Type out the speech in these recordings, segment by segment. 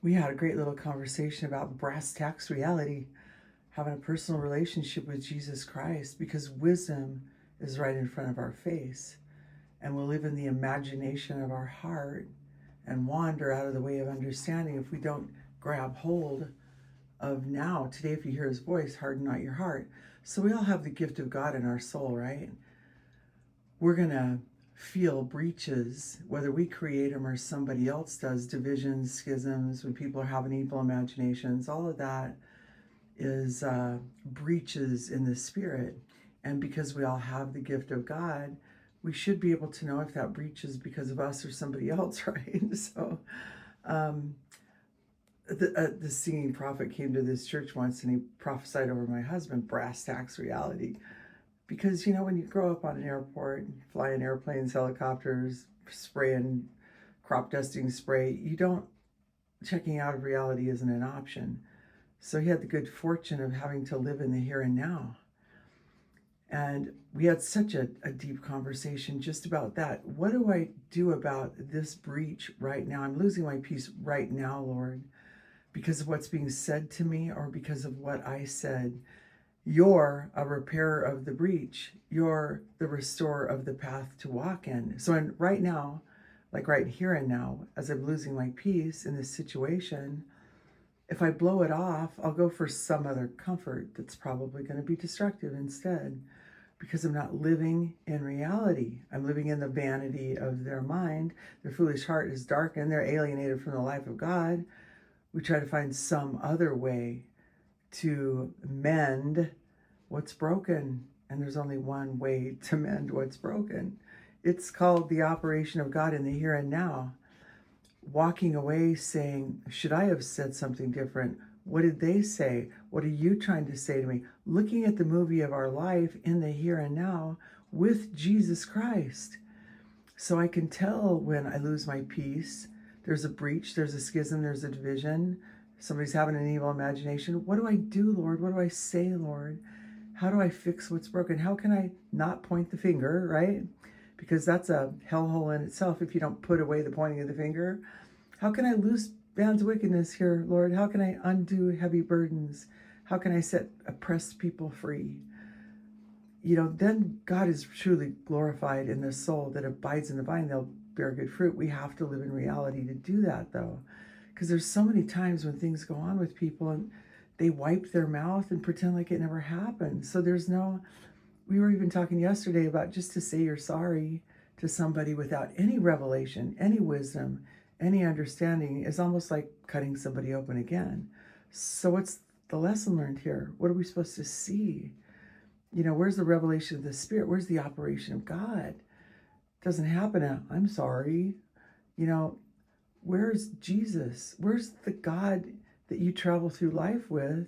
We had a great little conversation about brass tacks reality, having a personal relationship with Jesus Christ, because wisdom is right in front of our face. And we'll live in the imagination of our heart and wander out of the way of understanding if we don't grab hold of now. Today, if you hear his voice, harden not your heart. So we all have the gift of God in our soul, right? We're going to feel breaches, whether we create them or somebody else does, divisions, schisms, when people are having evil imaginations, all of that is breaches in the spirit. And because we all have the gift of God, we should be able to know if that breach is because of us or somebody else, right? So the singing prophet came to this church once and he prophesied over my husband, brass tacks reality. Because, you know, when you grow up on an airport, flying airplanes, helicopters, spraying, crop dusting spray, checking out of reality isn't an option. So he had the good fortune of having to live in the here and now. And we had such a deep conversation just about that. What do I do about this breach right now? I'm losing my peace right now, Lord, because of what's being said to me or because of what I said. You're a repairer of the breach. You're the restorer of the path to walk in. So right now, like right here and now, as I'm losing my peace in this situation, if I blow it off, I'll go for some other comfort that's probably going to be destructive instead, because I'm not living in reality. I'm living in the vanity of their mind. Their foolish heart is darkened. They're alienated from the life of God. We try to find some other way to mend what's broken. And there's only one way to mend what's broken. It's called the operation of God in the here and now. Walking away saying, should I have said something different? What did they say? What are you trying to say to me? Looking at the movie of our life in the here and now with Jesus Christ. So I can tell when I lose my peace, there's a breach, there's a schism, there's a division. Somebody's having an evil imagination. What do I do, Lord? What do I say, Lord? How do I fix what's broken? How can I not point the finger, right? Because that's a hellhole in itself if you don't put away the pointing of the finger. How can I loose bands of wickedness here, Lord? How can I undo heavy burdens? How can I set oppressed people free? You know, then God is truly glorified in the soul that abides in the vine. They'll bear good fruit. We have to live in reality to do that, though. Because there's so many times when things go on with people and they wipe their mouth and pretend like it never happened. So we were even talking yesterday about just to say you're sorry to somebody without any revelation, any wisdom, any understanding is almost like cutting somebody open again. So what's the lesson learned here? What are we supposed to see? You know, where's the revelation of the Spirit? Where's the operation of God? It doesn't happen. I'm sorry. You know, where's Jesus? Where's the God that you travel through life with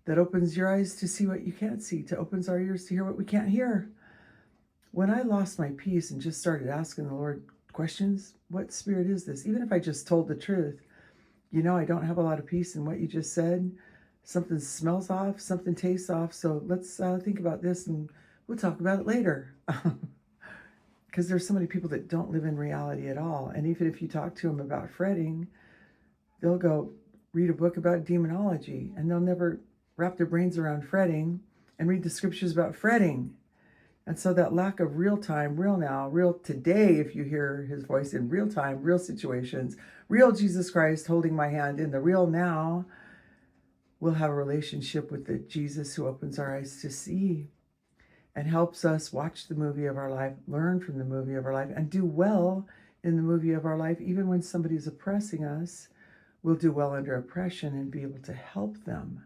that opens your eyes to see what you can't see, to opens our ears to hear what we can't hear? When I lost my peace and just started asking the Lord questions, what spirit is this? Even if I just told the truth, you know, I don't have a lot of peace in what you just said. Something smells off, something tastes off. So let's think about this and we'll talk about it later. Because there's so many people that don't live in reality at all. And even if you talk to them about fretting, they'll go read a book about demonology and they'll never wrap their brains around fretting and read the scriptures about fretting. And so that lack of real time, real now, real today, if you hear his voice in real time, real situations, real Jesus Christ holding my hand in the real now, we'll have a relationship with the Jesus who opens our eyes to see and helps us watch the movie of our life, learn from the movie of our life, and do well in the movie of our life. Even when somebody's oppressing us, we'll do well under oppression and be able to help them.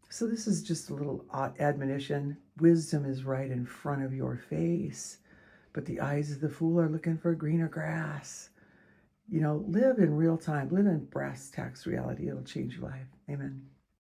So this is just a little admonition. Wisdom is right in front of your face, but the eyes of the fool are looking for greener grass. You know, live in real time. Live in brass tacks reality. It'll change your life. Amen.